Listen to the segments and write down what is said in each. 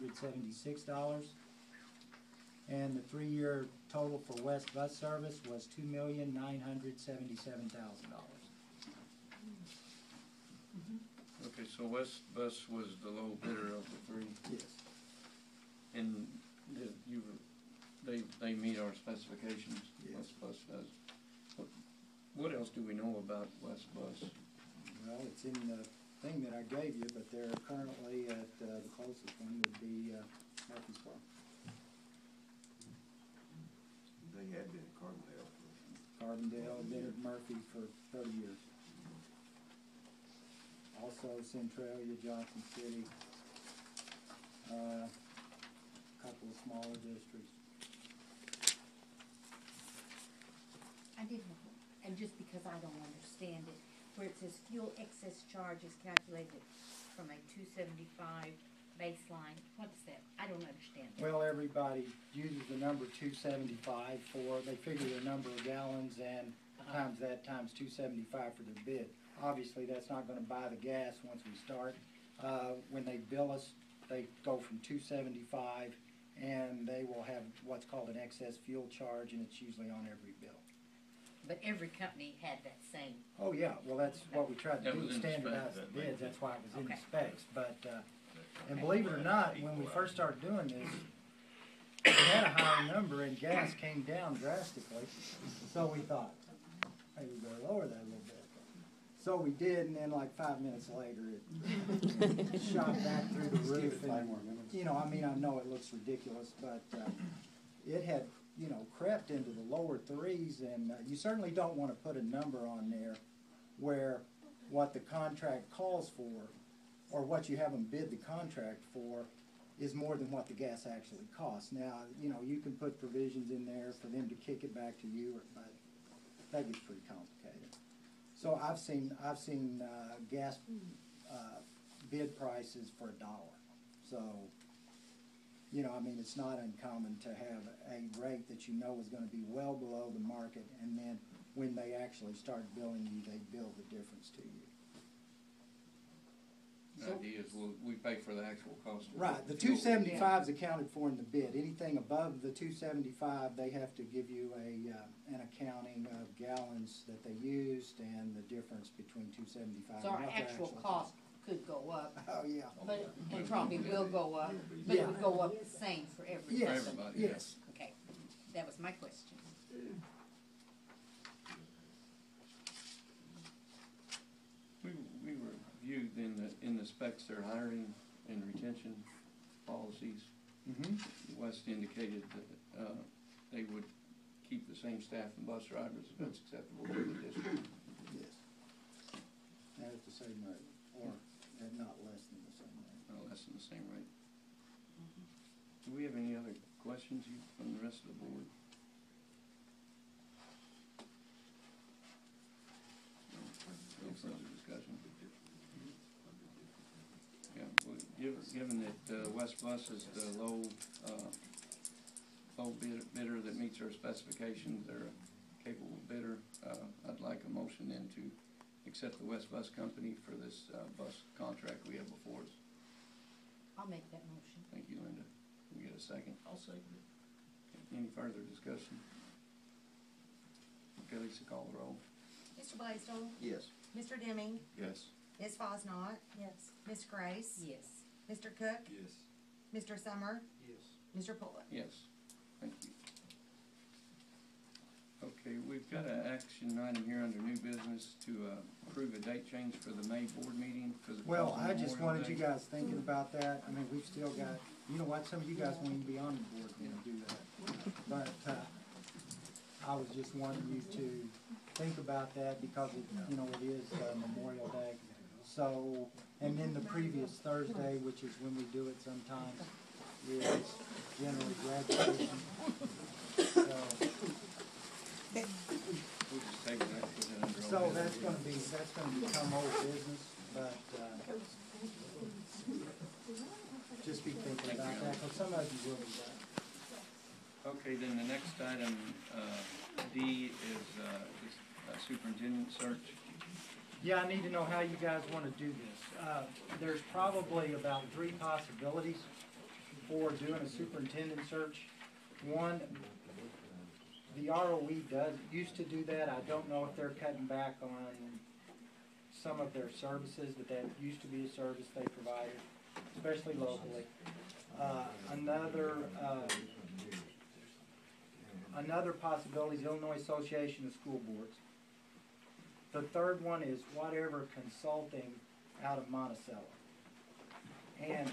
$2,976. And the 3-year total for West Bus Service was $2,977,000. Okay, so West Bus was the low bidder of the three. Yes. And they meet our specifications. Yes. West Bus does. What else do we know about West Bus? Well, it's in the thing that I gave you, but they're currently at the closest one would be Murfreesboro. They had been at Carbondale. Carbondale, been at Murphy for 30 years. Also Centralia, Johnson City, a couple of smaller districts. I did have one, and just because I don't understand it, where it says fuel excess charge is calculated from a 275 baseline, what is that? I don't understand that. Well, everybody uses the number 275 for, they figure the number of gallons and times that times 275 for their bid. Obviously, that's not going to buy the gas once we start. When they bill us, they go from 275, and they will have what's called an excess fuel charge, and it's usually on every bill. But every company had that same. Oh yeah, well that's what we tried to do, standardize the spec. bids. That's why it was in the Okay. specs. But and believe it or not, when we first started doing this, we had a higher number, and gas came down drastically. So we thought, hey, we better lower that a little bit. So we did, and then like 5 minutes later, it shot back through the roof. And, you know, I mean, I know it looks ridiculous, but it had, you know, crept into the lower threes, and you certainly don't want to put a number on there where what the contract calls for, or what you have them bid the contract for, is more than what the gas actually costs. Now, you know, you can put provisions in there for them to kick it back to you, but that gets pretty complicated. So I've seen gas bid prices for $1. So, you know, I mean, it's not uncommon to have a rate that you know is going to be well below the market, and then when they actually start billing you, they bill the difference to you. The idea is we pay for the actual cost of Right, the 275 is accounted for in the bid. Anything above the 275, they have to give you an accounting of gallons that they used and the difference between 275 So and our what the actual cost could go up, Oh, yeah. but it probably will go up, but it would go up the same for every Yes, person. everybody. yes. Okay, that was my question. We reviewed in the specs their hiring and retention policies. Mm-hmm. West indicated that they would keep the same staff and bus drivers if that's acceptable to the district. Yes. And at the same rate, or at not less than the same rate. No less than the same rate. Do we have any other questions from the rest of the board? No further discussion. Yeah, well, given that West Bus is the low bidder that meets our specifications, they're a capable bidder, I'd like a motion then to accept the West Bus Company for this bus contract we have before us. I'll make that motion. Thank you, Linda. Can we get a second? I'll second it. Any further discussion? Okay, Lisa, call the roll. Mr. Blaisdell, Yes. Mr. Deming, Yes. Ms. Fosnot, Yes. Ms. Grace, Yes. Mr. Cook, Yes. Mr. Summer, Yes. Mr. Pullen. Yes, thank you. Okay, we've got an action item here under new business to approve a date change for the May board meeting. Well, I just wanted you guys thinking about that. I mean, we've still got, you know what, some of you guys won't even be on the board when we do that. But I was just wanting you to think about that because, you know, it is Memorial Day. So, and then the previous Thursday, which is when we do it sometimes, is generally graduation. So, We'll just take that, put that under old so business. that's gonna become old business, but, just be thinking about that, because some of you will be back. Okay, then the next item, D, is superintendent search. Yeah, I need to know how you guys want to do this. There's probably about 3 possibilities. for doing a superintendent search. One, the ROE used to do that. I don't know if they're cutting back on some of their services, but that used to be a service they provided, especially locally. Another possibility is Illinois Association of School Boards. The third one is whatever consulting out of Monticello. And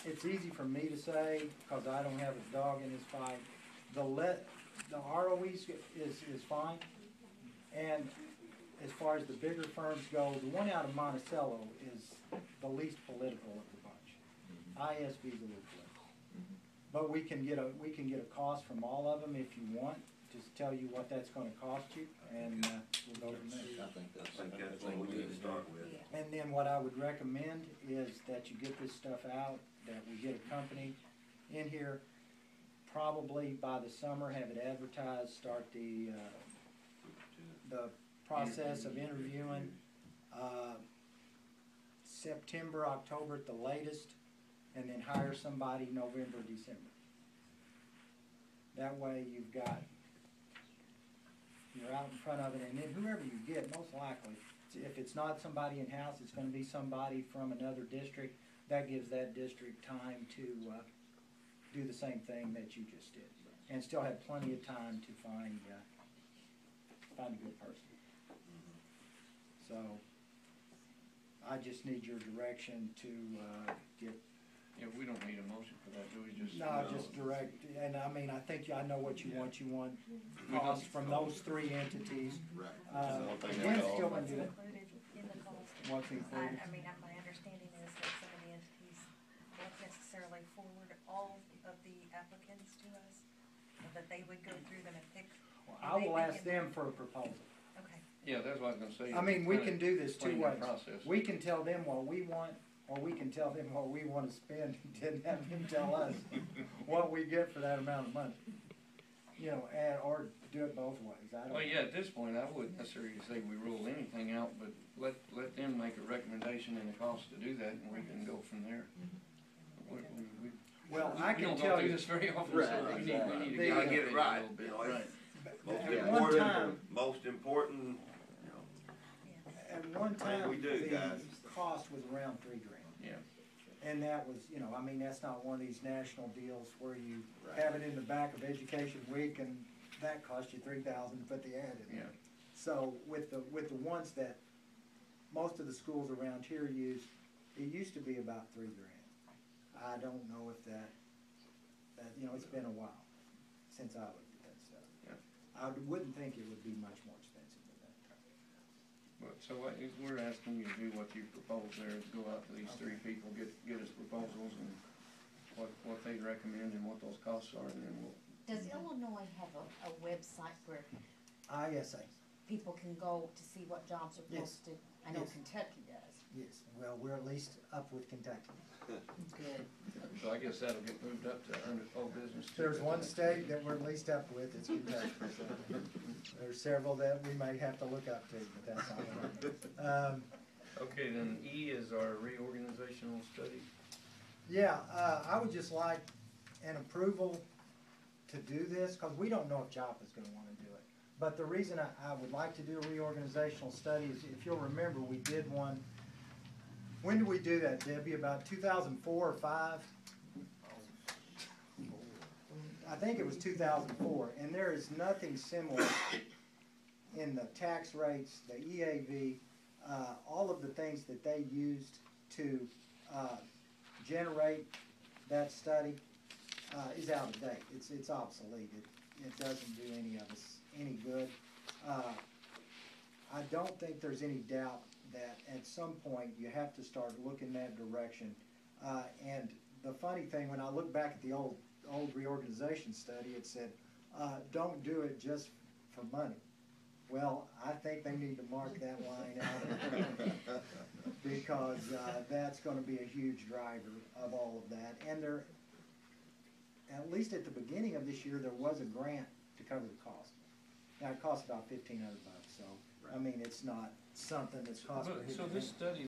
it's easy for me to say, because I don't have a dog in this fight. The ROE is fine, and as far as the bigger firms go, the one out of Monticello is the least political of the bunch. ISB is a little political, but we can get a cost from all of them if you want. Just tell you what that's going to cost you, and we'll go from there. I think that's what we need to start with. And then what I would recommend is that you get this stuff out, that we get a company in here, probably by the summer, have it advertised, start the process of interviewing, September, October at the latest, and then hire somebody November, December. That way you're out in front of it, and then whoever you get, most likely, if it's not somebody in-house, it's gonna be somebody from another district. That gives that district time to do the same thing that you just did, and still have plenty of time to find a good person. So, I just need your direction to get. Yeah, we don't need a motion for that, do we? Just Just direct, and I mean, I think I know what you want. You want costs from those three entities. Right. Again, still gonna do it. Included in the cost. What's included? I mean, my understanding is that some of the entities won't necessarily forward all of the applicants to us, but that they would go through them and pick. I will ask them for a proposal. Okay. yeah, that's what I was gonna say. I mean, we can do this two Explain ways. the process. We can tell them what we want, or we can tell them what we want to spend, and then have them tell us what we get for that amount of money. You know, or do it both ways. I don't Well, know. yeah, at this point, I wouldn't necessarily say we rule anything out, but let them make a recommendation and a cost to do that, and we can go from there. Well, I We can don't tell go through you, this very often, Right, so we need to The- Gotta get it updated right, a little bit. you know, it's- Right. Most At one important, time- most important, you know, at one time, we do, the guys. cost was around $3,000. Yeah. And that was, you know, I mean, that's not one of these national deals where you Right. have it in the back of Education Week and that cost you $3,000 to put the ad in. Yeah. So with the ones that most of the schools around here use, it used to be about $3,000. I don't know if that, you know, it's been a while since I looked at that stuff. Yeah. I wouldn't think it would be much more expensive than that. But, so what is, we're asking you to do what you propose there, is go out to these three people, get us proposals and what they recommend and what those costs are, and then we'll. Does Illinois have a website where ISA, people can go to see what jobs are Yes. posted? I know Yes. Kentucky does. yes, well, we're at least up with Kentucky. Good. So I guess that'll get moved up to under old business. If there's one state that we're at least up with, it's Kentucky. There's several that we may have to look up to, but that's all right. Okay, then E is our reorganizational study. Yeah, I would just like an approval to do this, because we don't know if Joppa's gonna wanna do it. But the reason I would like to do a reorganizational study is, if you'll remember, we did one. When did we do that, Debbie? About 2004 or 5? I think it was 2004, and there is nothing similar in the tax rates, the EAV, all of the things that they used to generate that study is out of date. It's obsolete. It doesn't do any of us any good. I don't think there's any doubt that at some point you have to start looking that direction. And the funny thing, when I look back at the old reorganization study, it said, don't do it just for money. Well, I think they need to mark that line out because that's going to be a huge driver of all of that. And there, at least at the beginning of this year, there was a grant to cover the cost. Now, it costs about $1,500, so, I mean, it's not something that's cost prohibitive. So this study